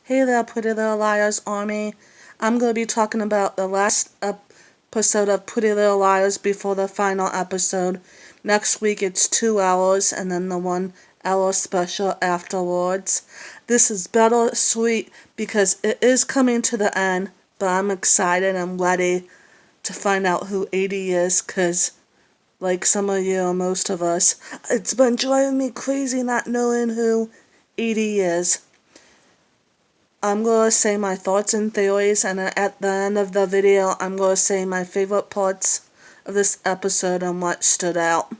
Hey there, Pretty Little Liars Army. I'm going to be talking about the last episode of Pretty Little Liars before the final episode. Next week it's 2 hours and then the 1 hour special afterwards. This is bittersweet because it is coming to the end, but I'm excited and ready to find out who 80 is because, like some of you or most of us, it's been driving me crazy not knowing who 80 is. I'm going to say my thoughts and theories, and at the end of the video, I'm going to say my favorite parts of this episode and what stood out.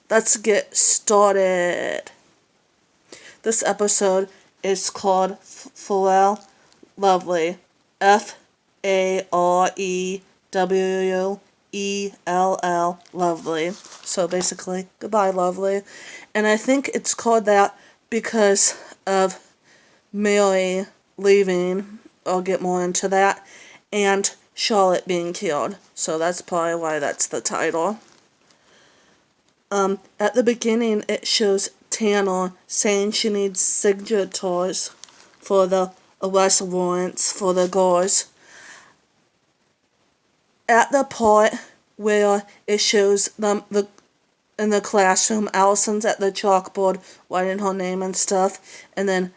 Let's get started. This episode is called PLL Lovely. FAREWELL Lovely. So basically, goodbye, Lovely. And I think it's called that because of Mary leaving. I'll get more into that. And Charlotte being killed. So that's probably why that's the title. At the beginning, it shows Tanner saying she needs signatures for the arrest warrants for the girls. At the part where it shows them in the classroom, Allison's at the chalkboard writing her name and stuff, and then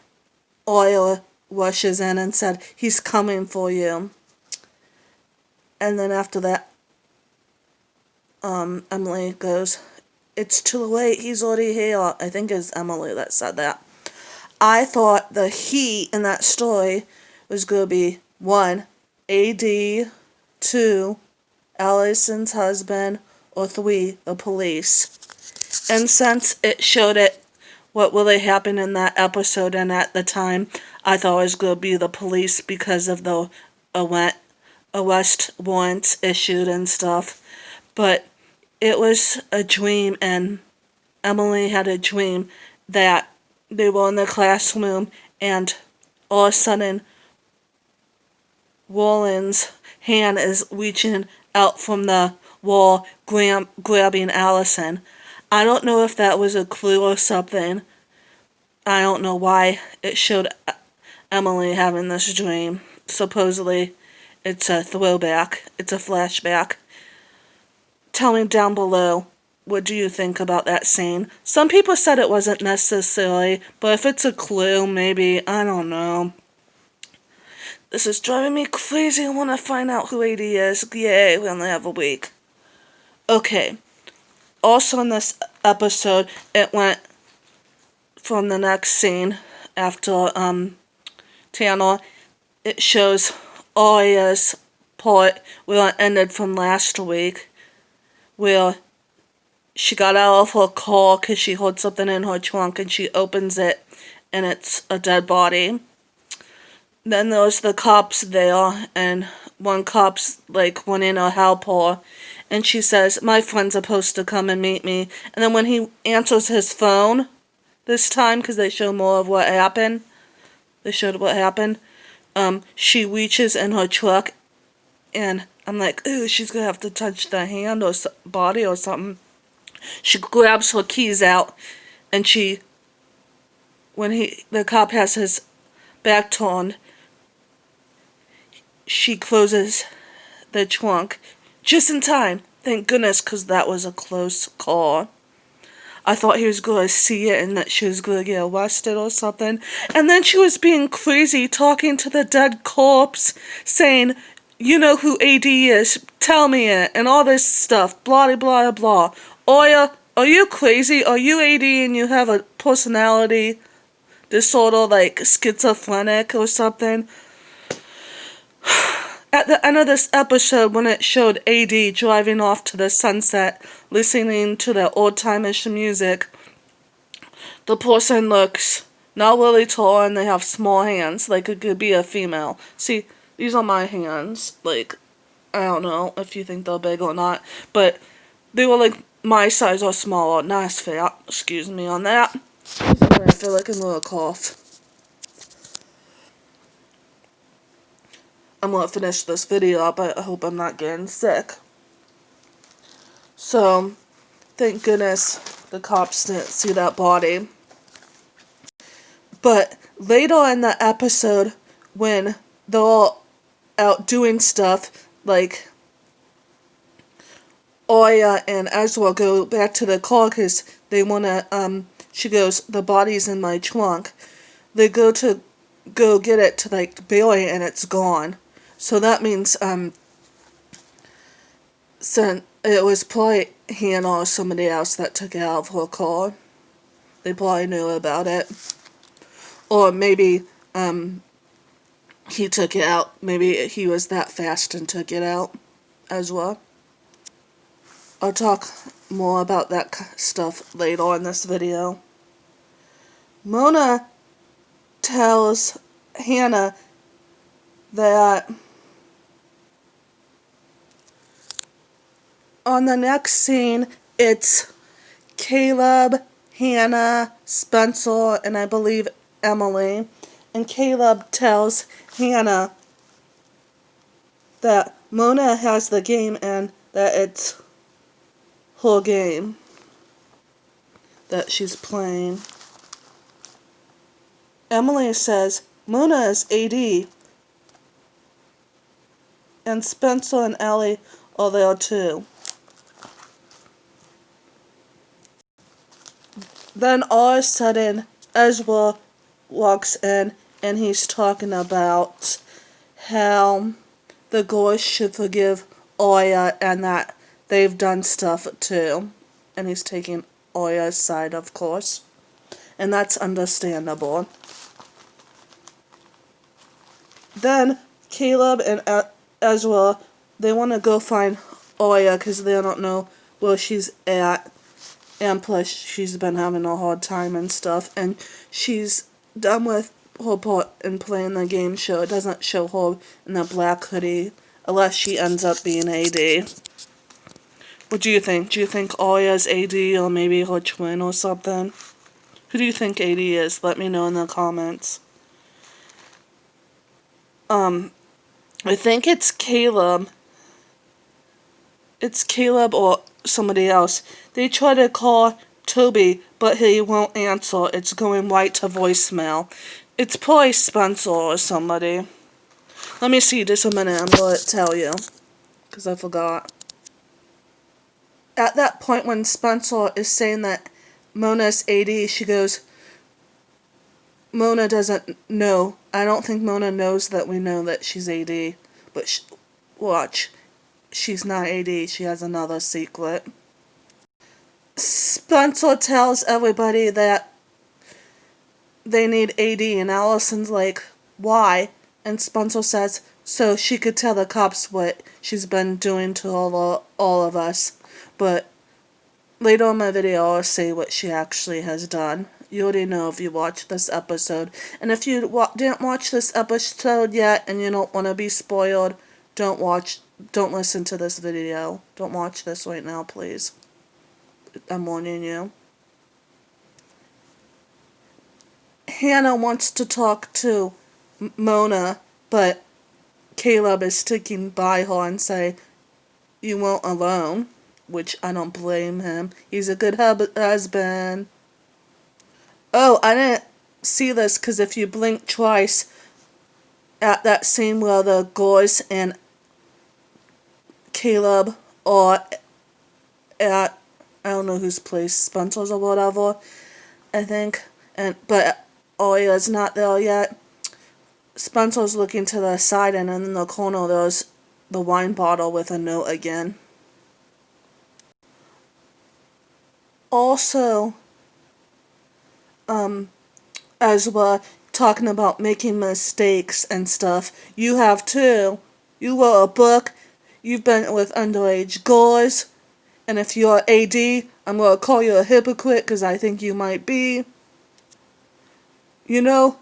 Oil rushes in and said, "He's coming for you." And then after that, Emily goes, "It's too late, he's already here." I think it's Emily that said that. I thought the he in that story was going to be 1, AD, 2, Allison's husband, or 3, the police. And since it showed it what really happened in that episode, and at the time I thought it was going to be the police because of the arrest warrants issued and stuff. But it was a dream, and Emily had a dream that they were in the classroom and all of a sudden Roland's hand is reaching out from the wall, grabbing Allison. I don't know if that was a clue or something. I don't know why it showed Emily having this dream. Supposedly, it's a throwback. It's a flashback. Tell me down below, what do you think about that scene? Some people said it wasn't necessary, but if it's a clue, maybe, I don't know. This is driving me crazy. I want to find out who 80 is. Yay, we only have a week. Okay. Also in this episode, it went from the next scene after Tanner. It shows Aria's part where it ended from last week, where she got out of her car because she heard something in her trunk and she opens it and it's a dead body. Then there's the cops there, and one cop's like wanting to help her, and she says, "My friend's supposed to come and meet me." And then when he answers his phone this time, because they show more of what happened, she reaches in her truck, and I'm like, ooh, she's gonna have to touch the hand or body or something. She grabs her keys out, and the cop has his back turned, she closes the trunk just in time. Thank goodness, because that was a close call. I thought he was going to see it and that she was going to get arrested or something. And then she was being crazy, talking to the dead corpse, saying, "You know who AD is, tell me it," and all this stuff, blah, blah, blah. Oya, are you crazy? Are you AD and you have a personality disorder like schizophrenic or something? At the end of this episode, when it showed AD driving off to the sunset, listening to the old-time-ish music, the person looks not really tall and they have small hands, like it could be a female. See, these are my hands. Like, I don't know if you think they're big or not, but they were like my size or smaller. Nice fat. Excuse me on that. I feel like a little cough. I'm gonna finish this video up. I hope I'm not getting sick. So, thank goodness the cops didn't see that body. But Later in the episode, when they're all out doing stuff, like Oya and Ezra go back to the car because they want to, she goes, the body's in my trunk. They go to go get it to, like, Bailey, and it's gone. So that means, so it was probably Hannah or somebody else that took it out of her car. They probably knew about it. Or maybe, he took it out. Maybe he was that fast and took it out as well. I'll talk more about that stuff later in this video. Mona tells Hannah that on the next scene, it's Caleb, Hannah, Spencer, and I believe Emily. And Caleb tells Hannah that Mona has the game and that it's her game that she's playing. Emily says Mona is AD, and Spencer and Ellie are there too. Then all of a sudden, Ezra walks in and he's talking about how the girls should forgive Oya and that they've done stuff too. And he's taking Oya's side, of course. And that's understandable. Then Caleb and Ezra, they want to go find Oya because they don't know where she's at. And plus, she's been having a hard time and stuff. And she's done with her part in playing the game show. It doesn't show her in the black hoodie unless she ends up being AD. What do you think? Do you think Oya's AD or maybe her twin or something? Who do you think AD is? Let me know in the comments. I think it's Caleb. It's Caleb or somebody else. They try to call Toby, but he won't answer. It's going right to voicemail. It's probably Spencer or somebody. Let me see, just a minute. I'm going to tell you, because I forgot. At that point when Spencer is saying that Mona's AD, she goes, Mona doesn't know. I don't think Mona knows that we know that she's AD. But watch. She's not AD. She has another secret. Spencer tells everybody that they need AD, and Allison's like, why? And Spencer says, so she could tell the cops what she's been doing to all of us. But later in my video, I'll say what she actually has done. You already know if you watched this episode. And if you didn't watch this episode yet and you don't want to be spoiled, don't listen to this video. Don't watch this right now, please. I'm warning you. Hannah wants to talk to Mona, but Caleb is sticking by her and say, you won't alone. Which I don't blame him. He's a good husband. Oh, I didn't see this because if you blink twice at that scene where the girls and Caleb are at, I don't know whose place, Spencer's or whatever, I think, but Oya's not there yet. Spencer's looking to the side, and in the corner there's the wine bottle with a note again. Also, as we're talking about making mistakes and stuff, you have too. You wrote a book, you've been with underage girls, and if you're AD, I'm going to call you a hypocrite because I think you might be. You know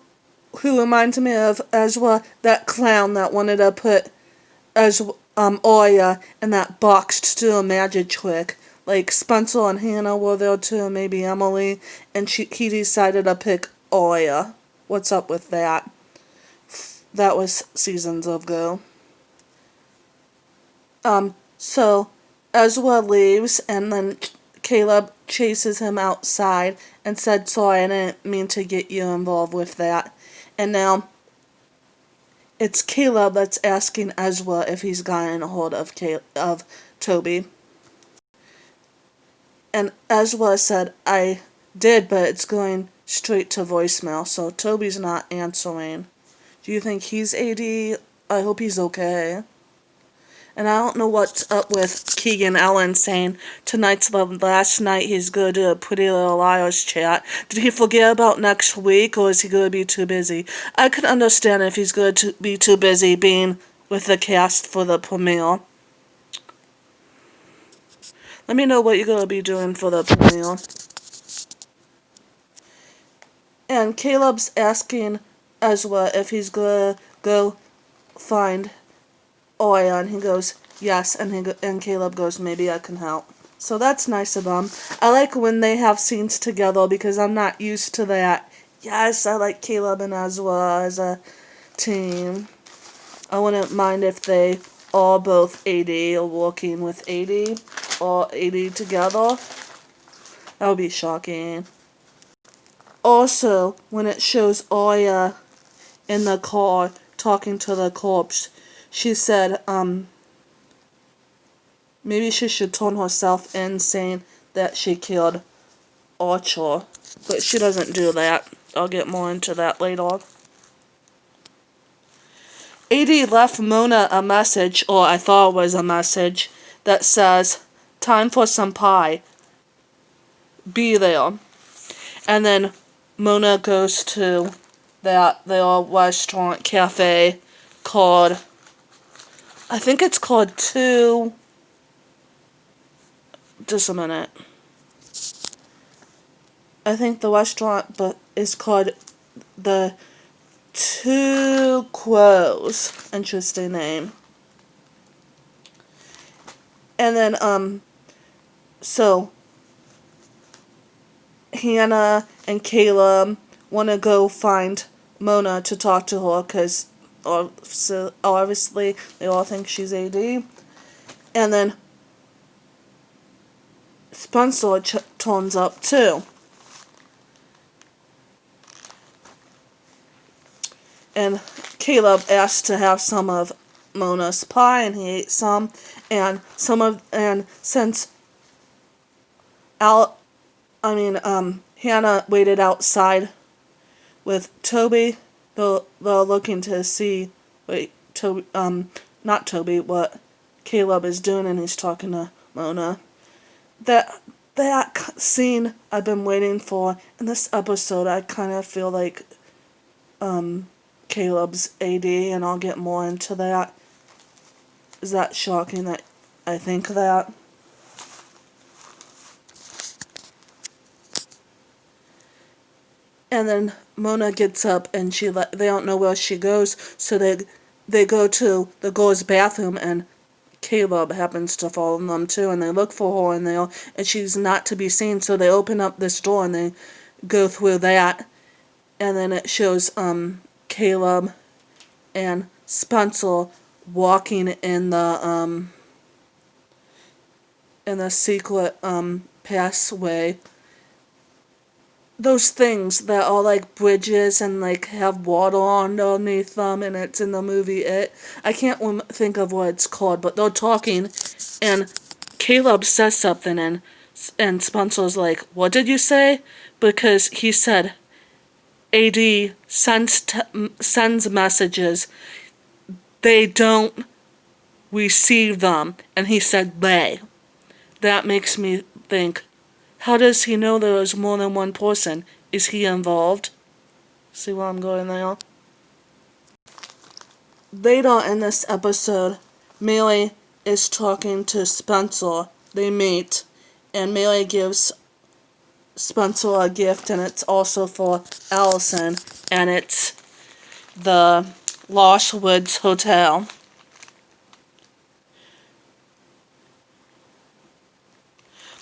who reminds me of Ezra? That clown that wanted to put Oya in that box to do a magic trick. Like Spencer and Hannah were there too, maybe Emily, and he decided to pick Oya. What's up with that? That was seasons ago. So Ezra leaves, and then Caleb chases him outside and said, sorry, I didn't mean to get you involved with that. And now it's Caleb that's asking Ezra if he's gotten a hold of Toby. And Ezra said, I did, but it's going straight to voicemail, so Toby's not answering. Do you think he's AD? I hope he's okay. And I don't know what's up with Keegan Allen saying tonight's the last night he's going to do a Pretty Little Liars chat. Did he forget about next week, or is he going to be too busy? I could understand if he's going to be too busy being with the cast for the premiere. Let me know what you're going to be doing for the premiere. And Caleb's asking Ezra if he's going to go find Oya, and he goes, yes, and Caleb goes, maybe I can help. So that's nice of them. I like when they have scenes together because I'm not used to that. Yes, I like Caleb and Ezra as a team. I wouldn't mind if they all both AD or working with AD or AD together. That would be shocking. Also, when it shows Oya in the car talking to the corpse, she said, maybe she should turn herself in saying that she killed Archer. But she doesn't do that. I'll get more into that later. AD left Mona a message, or I thought it was a message, that says, time for some pie. Be there. And then Mona goes to that little restaurant cafe called, I think it's called just a minute. I think the restaurant is called the Two Crows. Interesting name. And then, so Hannah and Caleb want to go find Mona to talk to her because obviously they all think she's AD. And then Spencer turns up too. And Caleb asked to have some of Mona's pie, and he ate some. And since Hannah waited outside with Toby, they're looking to see what Caleb is doing, and he's talking to Mona. That scene I've been waiting for in this episode. I kind of feel like Caleb's AD, and I'll get more into that. Is that shocking that I think that? And then Mona gets up and they don't know where she goes, so they go to the girls' bathroom, and Caleb happens to follow them too, and they look for her and she's not to be seen, so they open up this door and they go through that, and then it shows Caleb and Spencer walking in the secret passway. Those things that are like bridges and like have water underneath them, and it's in the movie It. I can't think of what it's called, but they're talking, and Caleb says something, and Spencer's like, what did you say? Because he said AD sends messages, they don't receive them, and he said they. That makes me think, how does he know there is more than one person? Is he involved? See where I'm going there? Later in this episode, Millie is talking to Spencer. They meet, and Millie gives Spencer a gift, and it's also for Allison, and it's the Lost Woods Hotel.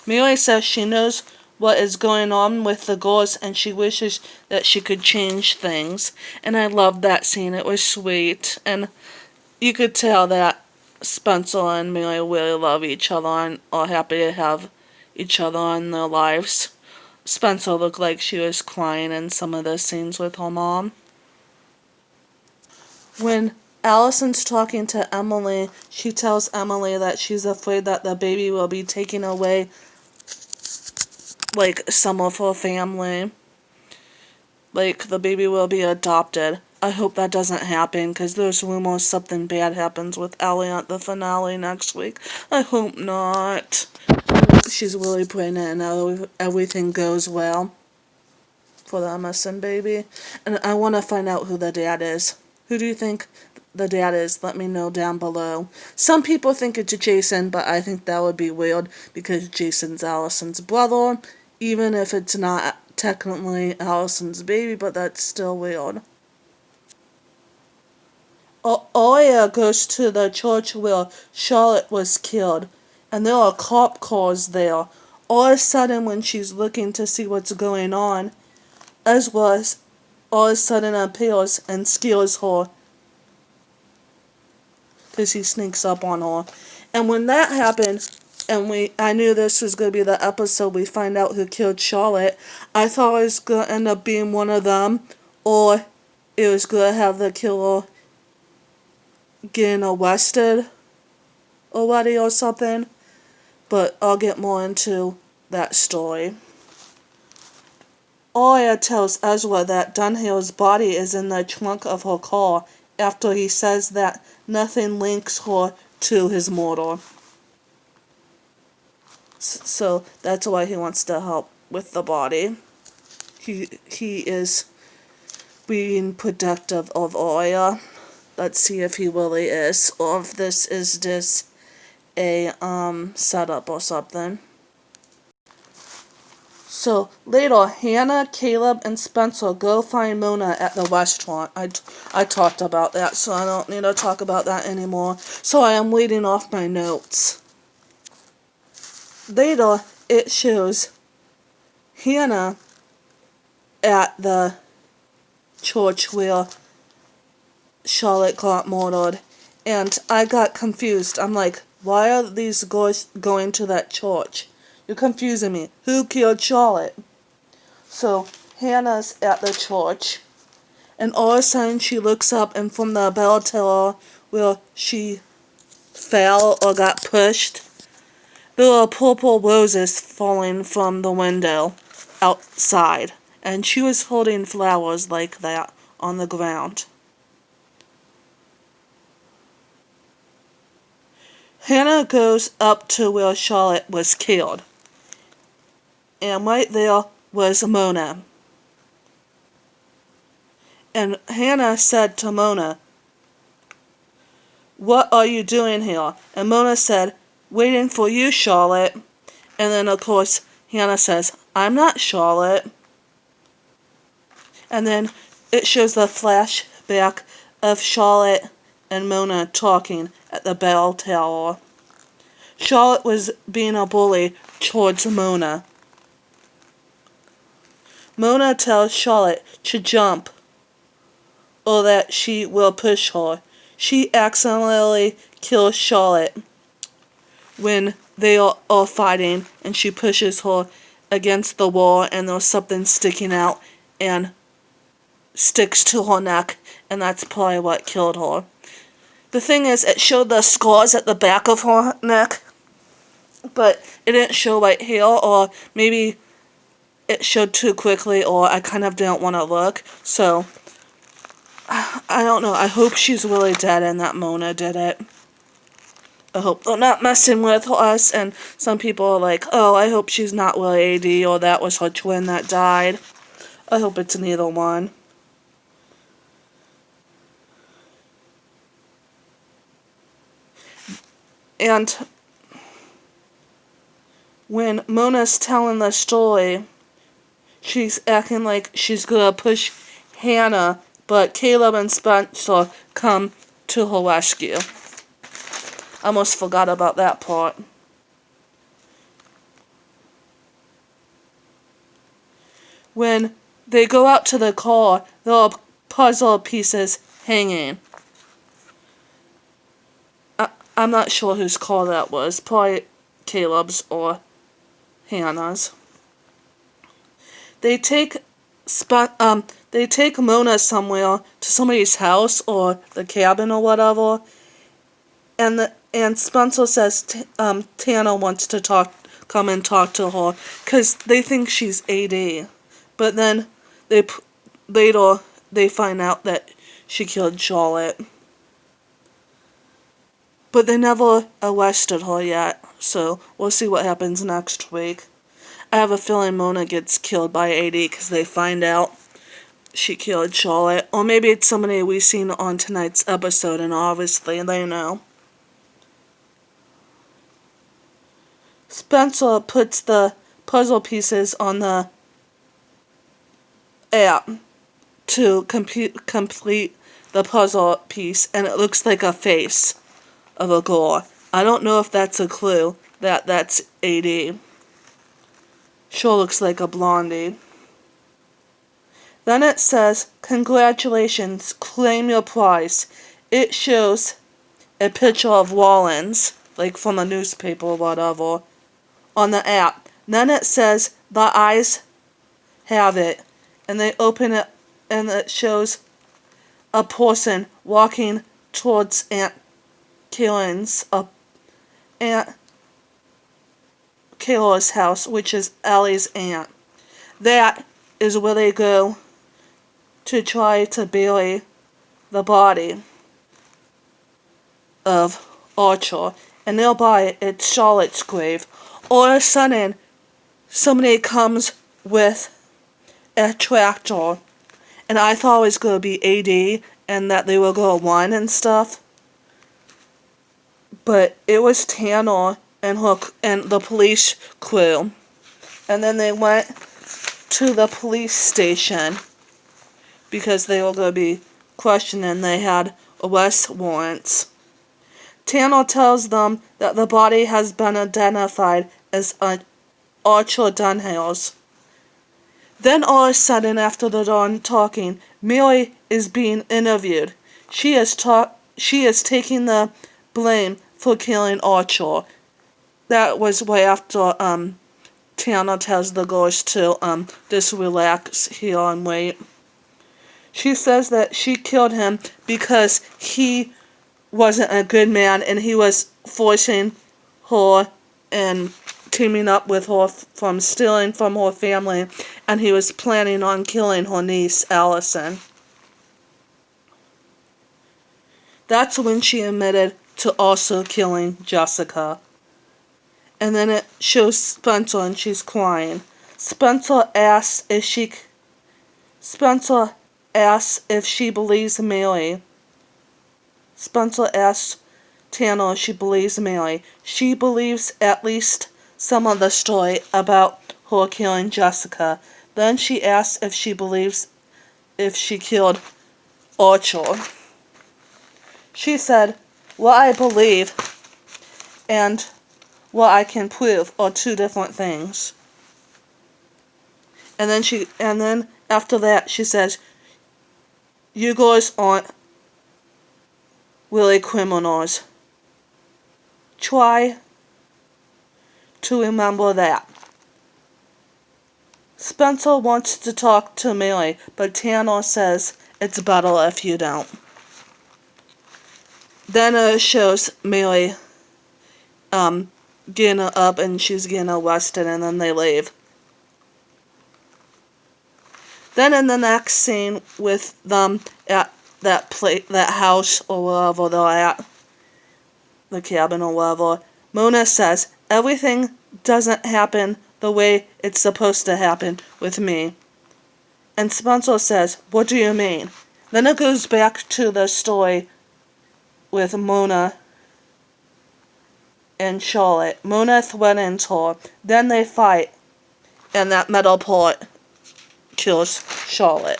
Millie says she knows what is going on with the girls, and she wishes that she could change things. And I loved that scene. It was sweet. And you could tell that Spencer and Millie really love each other and are happy to have each other in their lives. Spencer looked like she was crying in some of the scenes with her mom. When Allison's talking to Emily, she tells Emily that she's afraid that the baby will be taken away like some of her family. Like the baby will be adopted. I hope that doesn't happen because there's rumors something bad happens with Ellie at the finale next week. I hope not. She's really pregnant and everything goes well for the Emerson baby. And I want to find out who the dad is. Who do you think the dad is? Let me know down below. Some people think it's Jason, but I think that would be weird because Jason's Allison's brother, even if it's not technically Allison's baby, but that's still weird. Oya goes to the church where Charlotte was killed, and there are cop cars there. All of a sudden, when she's looking to see what's going on, Ezra all of a sudden appears and scares her because he sneaks up on her. And when that happened, and I knew this was going to be the episode we find out who killed Charlotte, I thought it was going to end up being one of them, or it was going to have the killer getting arrested already or something. But I'll get more into that story. Oya tells Ezra that Dunhill's body is in the trunk of her car after he says that nothing links her to his murder. So that's why he wants to help with the body. He is being protective of Oya. Let's see if he really is, or if this is just a setup or something. So later, Hannah, Caleb, and Spencer go find Mona at the restaurant. I talked about that, so I don't need to talk about that anymore. So I am reading off my notes. Later, it shows Hannah at the church where Charlotte got murdered, and I got confused. I'm like, why are these girls going to that church? You're confusing me. Who killed Charlotte? So Hannah's at the church, and all of a sudden she looks up, and from the bell tower where she fell or got pushed, there are purple roses falling from the window outside, and she was holding flowers like that on the ground. Hannah goes up to where Charlotte was killed, and right there was Mona. And Hannah said to Mona, "What are you doing here?" And Mona said, "Waiting for you, Charlotte." And then, of course, Hannah says, "I'm not Charlotte." And then it shows the flashback of Charlotte and Mona talking at the bell tower. Charlotte was being a bully towards Mona. Mona tells Charlotte to jump or that she will push her. She accidentally kills Charlotte when they are all fighting, and she pushes her against the wall, and there's something sticking out and sticks to her neck, and that's probably what killed her. The thing is, it showed the scars at the back of her neck, but it didn't show right here, or maybe it showed too quickly, or I kind of didn't want to look. So I don't know. I hope she's really dead and that Mona did it. I hope they're not messing with us. And some people are like, oh, I hope she's not really AD, or that was her twin that died. I hope it's neither one. And when Mona's telling the story, she's acting like she's gonna push Hannah, but Caleb and Spencer come to her rescue. I almost forgot about that part. When they go out to the car, there are puzzle pieces hanging. I'm not sure whose car that was. Probably Caleb's or Hannah's. They take Mona somewhere to somebody's house or the cabin or whatever, and Spencer says Tana wants to come and talk to her because they think she's AD, but then later they find out that she killed Charlotte. But they never arrested her yet, so we'll see what happens next week. I have a feeling Mona gets killed by AD because they find out she killed Charlotte. Or maybe it's somebody we've seen on tonight's episode and obviously they know. Spencer puts the puzzle pieces on the app to complete the puzzle piece, and it looks like a face of a girl. I don't know if that's a clue that that's AD. Sure looks like a blondie. Then it says, "Congratulations, claim your prize." It shows a picture of Rollins, like from a newspaper or whatever, on the app. Then it says, "The eyes have it." And they open it, and it shows a person walking towards Aunt Kayla's house, which is Ellie's aunt. That is where they go to try to bury the body of Archer. And nearby, it's Charlotte's grave. All of a sudden, somebody comes with a tractor, and I thought it was going to be AD and that they were going to run and stuff. But it was Tanner and the police crew. And then they went to the police station because they were going to be questioned and they had arrest warrants. Tanner tells them that the body has been identified as Archer Dunhill's. Then all of a sudden, after they're done talking, Mary is being interviewed. She is taking the blame for killing Archer. That was way after Tanner tells the girls to just relax here and wait. She says that she killed him because he wasn't a good man and he was forcing her and teaming up with her from stealing from her family, and he was planning on killing her niece, Allison. That's when she admitted to also killing Jessica. And then it shows Spencer and she's crying. Spencer asks if she believes Mary. Spencer asks Tanner if she believes Mary. She believes at least some of the story about her killing Jessica. Then she asks if she believes if she killed Archer. She said, "What I believe and what I can prove are two different things." And then after that she says, "You guys aren't really criminals. Try to remember that." Spencer wants to talk to Mary, but Tanner says it's better if you don't. Then it shows Mary getting up and she's getting arrested, and then they leave. Then in the next scene with them at that house or wherever they're at, the cabin or whatever, Mona says, "Everything doesn't happen the way it's supposed to happen with me." And Spencer says, "What do you mean?" Then it goes back to the story with Mona and Charlotte. Mona threatens her. Then they fight, and that metal part kills Charlotte.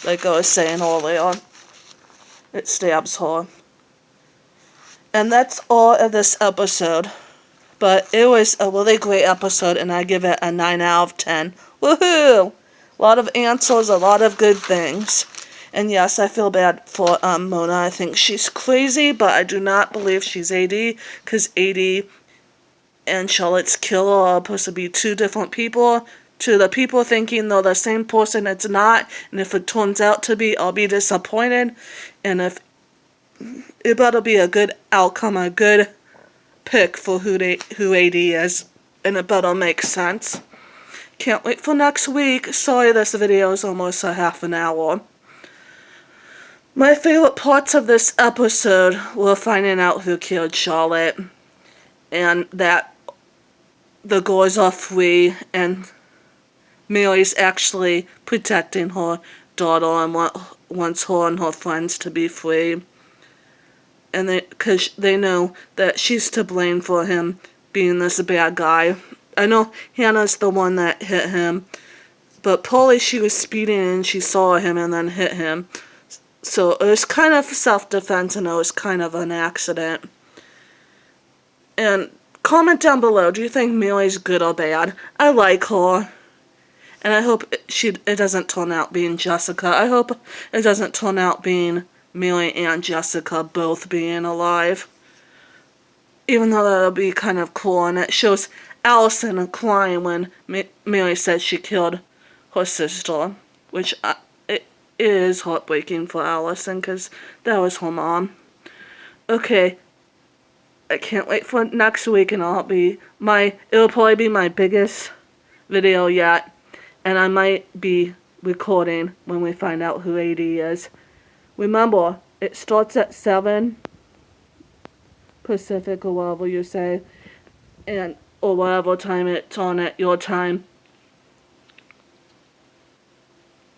Like I was saying earlier, it stabs her. And that's all of this episode. But it was a really great episode, and I give it a 9 out of 10. Woohoo! A lot of answers, a lot of good things. And yes, I feel bad for Mona. I think she's crazy, but I do not believe she's AD, because AD and Charlotte's killer are supposed to be two different people. To the people thinking they're the same person, it's not. And if it turns out to be, I'll be disappointed. And if it better be a good outcome, a good pick for who AD is, and it better make sense. Can't wait for next week. Sorry this video is almost a half an hour. My favorite parts of this episode were finding out who killed Charlotte, and that the girls are free, and Mary's actually protecting her daughter and wants her and her friends to be free. And because they know that she's to blame for him being this bad guy. I know Hannah's the one that hit him, but probably she was speeding and she saw him and then hit him. So it was kind of self-defense and it was kind of an accident. And comment down below, do you think Mary's good or bad? I like her. And I hope it doesn't turn out being Jessica. I hope it doesn't turn out being Mary and Jessica both being alive. Even though that'll be kind of cool, and it shows Allison crying when Mary says she killed her sister, which it is heartbreaking for Allison because that was her mom. Okay, I can't wait for next week, and it'll probably be my biggest video yet, and I might be recording when we find out who AD is. Remember, it starts at 7 Pacific or whatever you say, or whatever time it's on at your time.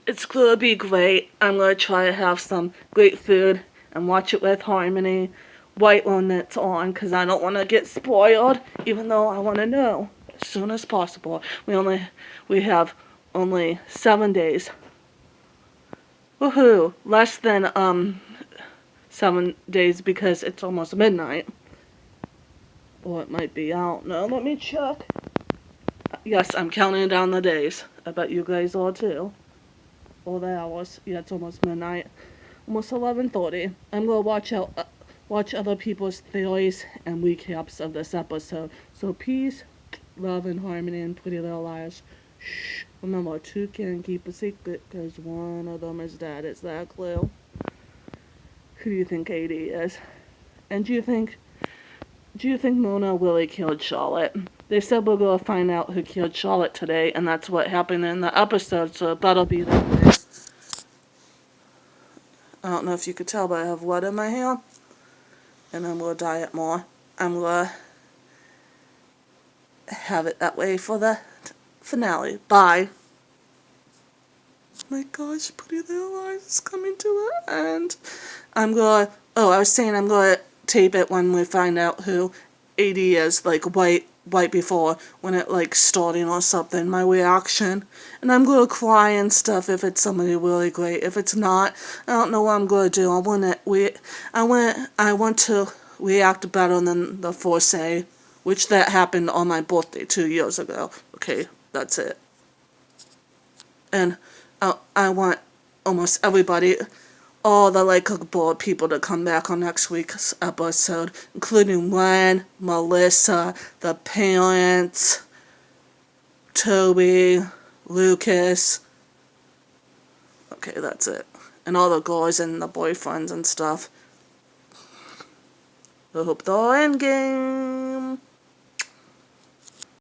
It's gonna be great. I'm gonna try to have some great food and watch it with Harmony right when it's on, because I don't want to get spoiled, even though I want to know as soon as possible. We have only 7 days. Woohoo! Less than 7 days because it's almost midnight. Or it might be, I don't know. Let me check. Yes, I'm counting down the days. I bet you guys are too. Or the hours. Yeah, it's almost midnight. Almost 11:30. I'm gonna watch other people's theories and recaps of this episode. So peace, love, and harmony, and Pretty Little Liars. Shh. Remember, 2 can keep a secret because one of them is dead. Is that a clue? Who do you think AD is? And do you think Mona really killed Charlotte? They said we're going to find out who killed Charlotte today, and that's what happened in the episode, so that'll be that way. I don't know if you could tell, but I have blood in my hair, and I'm going to dye it more. I'm going to have it that way for the finale. Bye. My gosh, Pretty Little Liars is coming to an end. I was saying I'm going to tape it when we find out who AD is, like right before, when it like starting or something, my reaction. And I'm going to cry and stuff if it's somebody really great. If it's not, I don't know what I'm going to do. I want to react better than the Force, which that happened on my birthday 2 years ago. Okay, that's it. And I want almost everybody, all the likable people, to come back on next week's episode, including Ren, Melissa, the parents, Toby, Lucas. Okay, that's it. And all the girls and the boyfriends and stuff. I hope they're all in game.